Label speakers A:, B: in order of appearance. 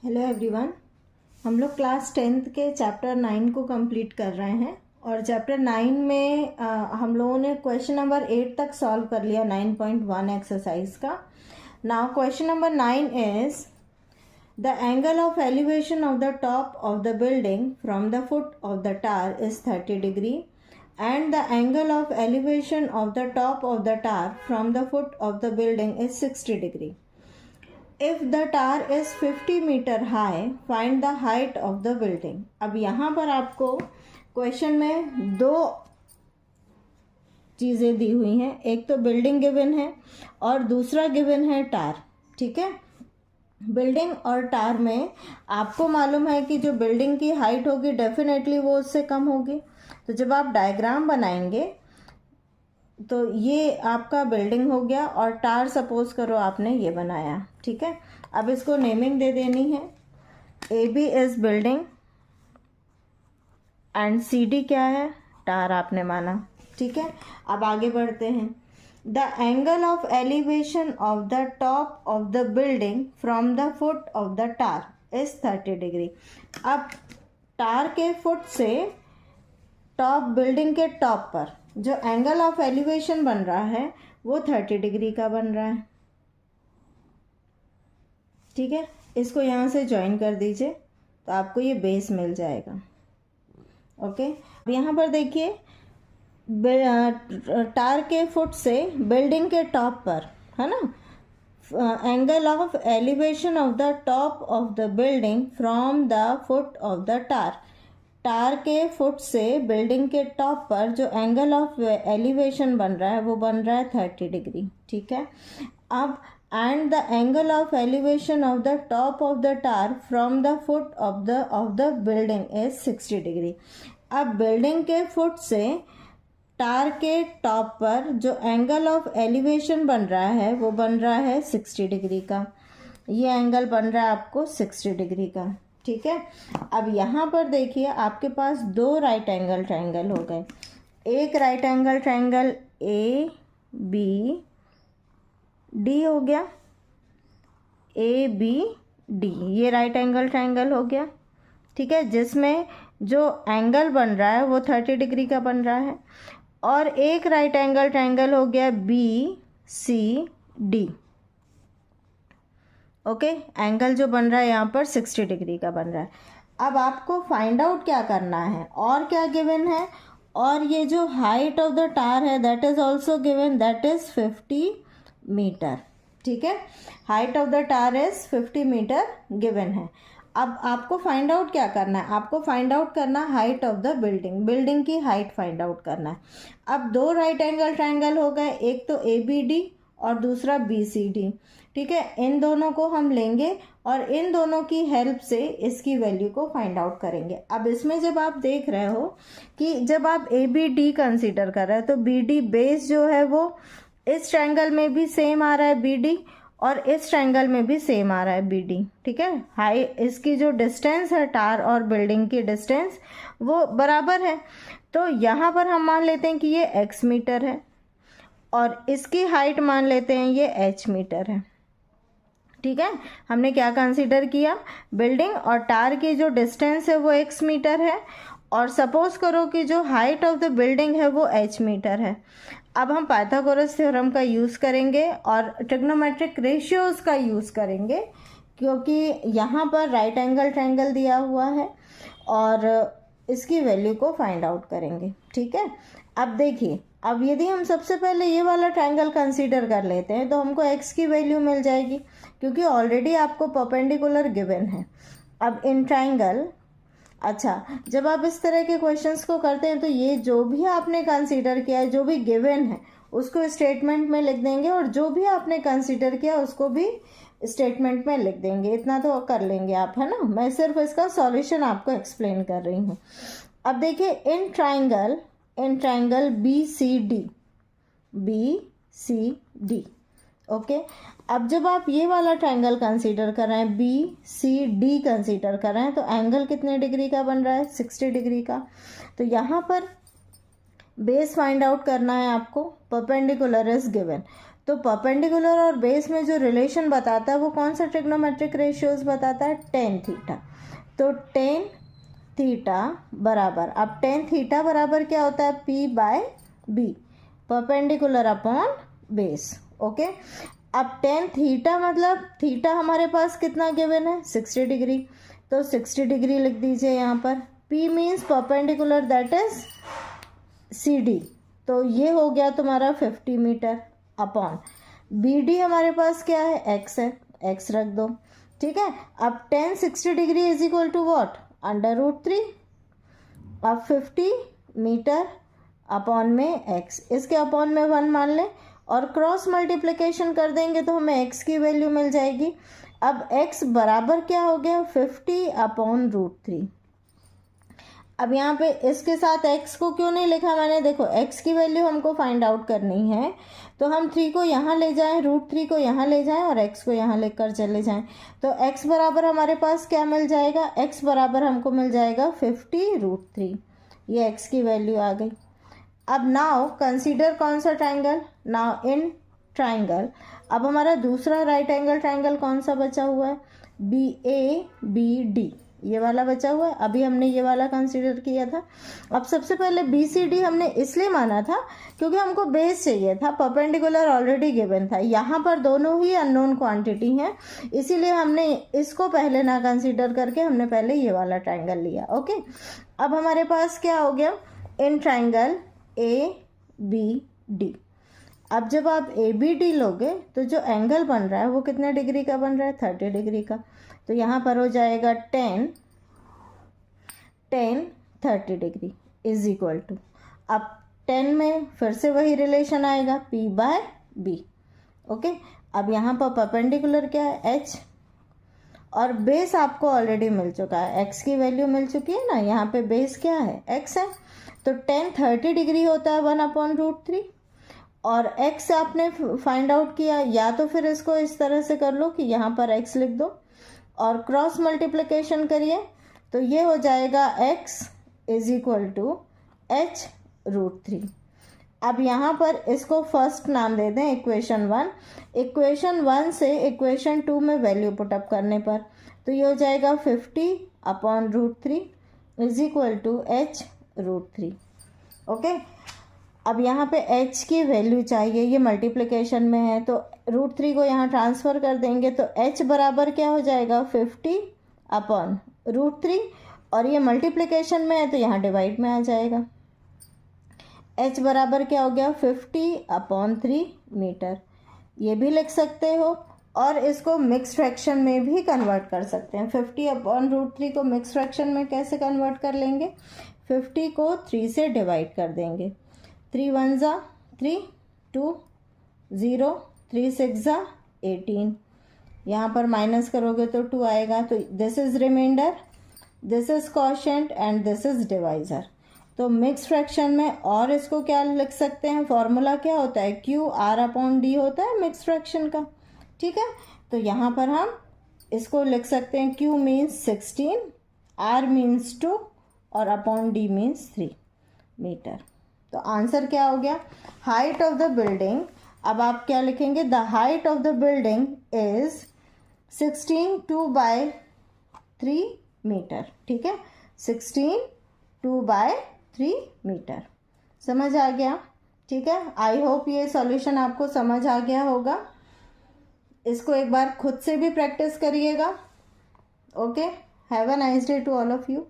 A: Hello everyone. हम लोग class 10th के चैप्टर 9 को कंप्लीट कर रहे हैं और चैप्टर 9 में हम लोगों ने क्वेश्चन नंबर 8 तक सॉल्व कर लिया 9.1 एक्सरसाइज का। Now question number 9 is the angle of elevation of the top of the building from the foot of the tower is 30 degree and the angle of elevation of the top of the tower from the foot of the building is 60 degree. If the tower is 50 meter high, find the height of the building. अब यहाँ पर आपको question में दो चीज़ें दी हुई हैं, एक तो बिल्डिंग गिवन है और दूसरा गिवन है टार। ठीक है, बिल्डिंग और टार में आपको मालूम है कि जो बिल्डिंग की हाइट होगी डेफिनेटली वो उससे कम होगी। तो जब आप डायग्राम बनाएंगे तो ये आपका बिल्डिंग हो गया और टार सपोज करो आपने ये बनाया। ठीक है, अब इसको नेमिंग दे देनी है। A B is building and C D क्या है, टार आपने माना। ठीक है, अब आगे बढ़ते हैं। The angle of elevation of the top of the building from the foot of the tower is 30 degree. अब टार के फुट से टॉप, बिल्डिंग के टॉप पर जो एंगल ऑफ एलिवेशन बन रहा है वो 30 डिग्री का बन रहा है। ठीक है, इसको यहाँ से ज्वाइन कर दीजिए तो आपको ये बेस मिल जाएगा। ओके, अब यहाँ पर देखिए टार के फुट से बिल्डिंग के टॉप पर है ना, angle of elevation of the top of the building from the foot of the tower. Tower के फुट से बिल्डिंग के टॉप पर जो एंगल ऑफ एलिवेशन बन रहा है वो बन रहा है 30 डिग्री। ठीक है, अब and the angle of elevation of the top of the tar from the foot of the building is 60 degree. अब बिल्डिंग के फुट से टार के टॉप पर जो एंगल ऑफ एलिवेशन बन रहा है वो बन रहा है 60 डिग्री का। ये एंगल बन रहा है आपको 60 डिग्री का। ठीक है, अब यहाँ पर देखिए आपके पास दो राइट एंगल ट्रायंगल हो गए। एक right angle triangle A B D हो गया, ए बी डी, ये राइट एंगल ट्रायंगल हो गया। ठीक है, जिसमें जो एंगल बन रहा है वो 30 डिग्री का बन रहा है। और एक राइट एंगल ट्रायंगल हो गया B C D. Okay, angle जो बन रहा है यहाँ पर 60 डिग्री का बन रहा है। अब आपको फाइंड आउट क्या करना है और क्या गिवन है, और ये जो हाइट ऑफ द टार है that is also given, that is 50 metre. ठीक है, height of the tower is 50 metre given है। अब आपको फाइंड आउट क्या करना है, आपको फाइंड आउट करना height of the building, building की हाइट फाइंड आउट करना है। अब दो राइट एंगल ट्रायंगल हो गए, एक तो ए बी डी और दूसरा बी सी डी। ठीक है, इन दोनों को हम लेंगे और इन दोनों की हेल्प से इसकी वैल्यू को फाइंड आउट करेंगे। अब इसमें जब आप देख रहे हो कि जब आप ए बी डी कंसिडर कर रहे हो तो बी डी बेस जो है वो इस ट्रायंगल में भी सेम आ रहा है बी डी और इस ट्रायंगल में भी सेम आ रहा है बी डी। ठीक है, हाई इसकी जो डिस्टेंस है टार और बिल्डिंग की डिस्टेंस वो बराबर है। तो यहाँ पर हम मान लेते हैं कि ये x मीटर है और इसकी हाइट मान लेते हैं ये h मीटर है। ठीक है, हमने क्या कंसीडर किया, बिल्डिंग और टार की जो डिस्टेंस है वो x मीटर है और सपोज करो कि जो हाइट ऑफ द बिल्डिंग है वो h मीटर है। अब हम पाइथागोरस थ्योरम का यूज़ करेंगे और ट्रिग्नोमेट्रिक रेशियोज का यूज़ करेंगे, क्योंकि यहाँ पर राइट एंगल ट्रायंगल दिया हुआ है और इसकी वैल्यू को फाइंड आउट करेंगे। ठीक है, अब देखिए, अब यदि हम सबसे पहले ये वाला ट्रायंगल कंसीडर कर लेते हैं तो हमको x की वैल्यू मिल जाएगी, क्योंकि ऑलरेडी आपको परपेंडिकुलर गिवन है। अब इन ट्रायंगल, अच्छा, जब आप इस तरह के क्वेश्चंस को करते हैं तो ये जो भी आपने कंसीडर किया है, जो भी गिवन है उसको स्टेटमेंट में लिख देंगे और जो भी आपने कंसीडर किया उसको भी स्टेटमेंट में लिख देंगे। इतना तो कर लेंगे आप, है ना। मैं सिर्फ इसका सॉल्यूशन आपको एक्सप्लेन कर रही हूँ। अब देखिए in triangle B C D. Okay, अब जब आप ये वाला ट्रायंगल कंसीडर कर रहे हैं, बी सी डी कंसीडर कर रहे हैं, तो एंगल कितने डिग्री का बन रहा है, 60 डिग्री का। तो यहाँ पर बेस फाइंड आउट करना है आपको, परपेंडिकुलर इज गिवन। तो परपेंडिकुलर और बेस में जो रिलेशन बताता है वो कौन सा ट्रिग्नोमेट्रिक रेशियोज बताता है, टेन थीटा। तो टेन थीटा बराबर, अब टेन थीटा बराबर क्या होता है, P by B, perpendicular upon base. Okay, अब टेन थीटा मतलब थीटा हमारे पास कितना गिवन है, 60 डिग्री, तो 60 डिग्री लिख दीजिए यहाँ पर। P means perpendicular, that is C D, तो ये हो गया तुम्हारा 50 मीटर, अपॉन बी डी हमारे पास क्या है, एक्स है, एक्स रख दो। ठीक है, अब tan 60 degree is equal to what, √3। अब 50 मीटर अपॉन में एक्स, इसके अपॉन में 1 मान लें और क्रॉस मल्टीप्लिकेशन कर देंगे तो हमें एक्स की वैल्यू मिल जाएगी। अब एक्स बराबर क्या हो गया, 50 अपॉन √3। अब यहाँ पे इसके साथ x को क्यों नहीं लिखा मैंने, देखो x की वैल्यू हमको फाइंड आउट करनी है, तो हम 3 को यहाँ ले जाएं, √3 को यहाँ ले जाएं और x को यहाँ लेकर चले जाएं, तो x बराबर हमारे पास क्या मिल जाएगा, x बराबर हमको मिल जाएगा 50 √3, ये x की वैल्यू आ गई। अब नाउ कंसीडर कौन सा ट्राइंगल, नाउ इन ट्राइंगल, अब हमारा दूसरा राइट एंगल ट्राइंगल कौन सा बचा हुआ है, BABD, ये वाला बचा हुआ है। अभी हमने ये वाला कंसीडर किया था। अब सबसे पहले BCD हमने इसलिए माना था क्योंकि हमको बेस चाहिए था, परपेंडिकुलर ऑलरेडी गिवन था, यहाँ पर दोनों ही अननोन क्वांटिटी हैं, इसीलिए हमने इसको पहले ना कंसीडर करके हमने पहले ये वाला ट्राइंगल लिया। ओके, अब हमारे पास क्या हो गया, इन ट्राइंगल ABD। अब जब आप ABD लोगे तो जो एंगल बन रहा है वो कितने डिग्री का बन रहा है, 30 डिग्री का, तो यहाँ पर हो जाएगा 10 30 डिग्री इज इक्वल टू, अब 10 में फिर से वही रिलेशन आएगा, P बाय B। ओके, अब यहाँ पर परपेंडिकुलर क्या है, H, और बेस आपको ऑलरेडी मिल चुका है, x की वैल्यू मिल चुकी है ना, यहाँ पे बेस क्या है, x है, तो 30 डिग्री होता है 1/√3, और x आपने फाइंड आउट किया, या तो फिर इसको इस तरह से कर लो कि यहाँ पर x लिख दो और क्रॉस मल्टीप्लिकेशन करिए, तो ये हो जाएगा x is equal to h√3। अब यहाँ पर इसको फर्स्ट नाम दे दें इक्वेशन 1, इक्वेशन 1 से इक्वेशन 2 में वैल्यू पुटअप करने पर, तो ये हो जाएगा 50 upon √3 is equal to h√3। Okay, अब यहाँ पे h की वैल्यू चाहिए, ये मल्टीप्लिकेशन में है, तो √3 को यहाँ ट्रांसफ़र कर देंगे, तो h बराबर क्या हो जाएगा, 50 अपॉन √3, और ये मल्टीप्लिकेशन में है तो यहाँ डिवाइड में आ जाएगा, h बराबर क्या हो गया, 50 अपॉन 3 मीटर, ये भी लिख सकते हो, और इसको मिक्स फ्रैक्शन में भी कन्वर्ट कर सकते हैं। 50 अपॉन √3 को मिक्स फ्रैक्शन में कैसे कन्वर्ट कर लेंगे, 50 को 3 से डिवाइड कर देंगे, 3 1 ज़ा 3, 2 0, 3 6 ज़ा 18, यहाँ पर माइनस करोगे तो 2 आएगा, तो this is remainder, this is quotient and this is divisor. तो मिक्स फ्रैक्शन में और इसको क्या लिख सकते हैं, फॉर्मूला क्या होता है, QR/D होता है मिक्स फ्रैक्शन का। ठीक है, तो यहाँ पर हम इसको लिख सकते हैं, Q मीन्स 16, R मीन्स 2 और अपॉन D मीन्स 3 मीटर। तो आंसर क्या हो गया, हाइट ऑफ द बिल्डिंग, अब आप क्या लिखेंगे, the height of the building is 16 2/3 metre. ठीक है, 16 2/3 मीटर, समझ आ गया। ठीक है, आई होप ये सॉल्यूशन आपको समझ आ गया होगा, इसको एक बार खुद से भी प्रैक्टिस करिएगा। Okay, have a nice day to all of you.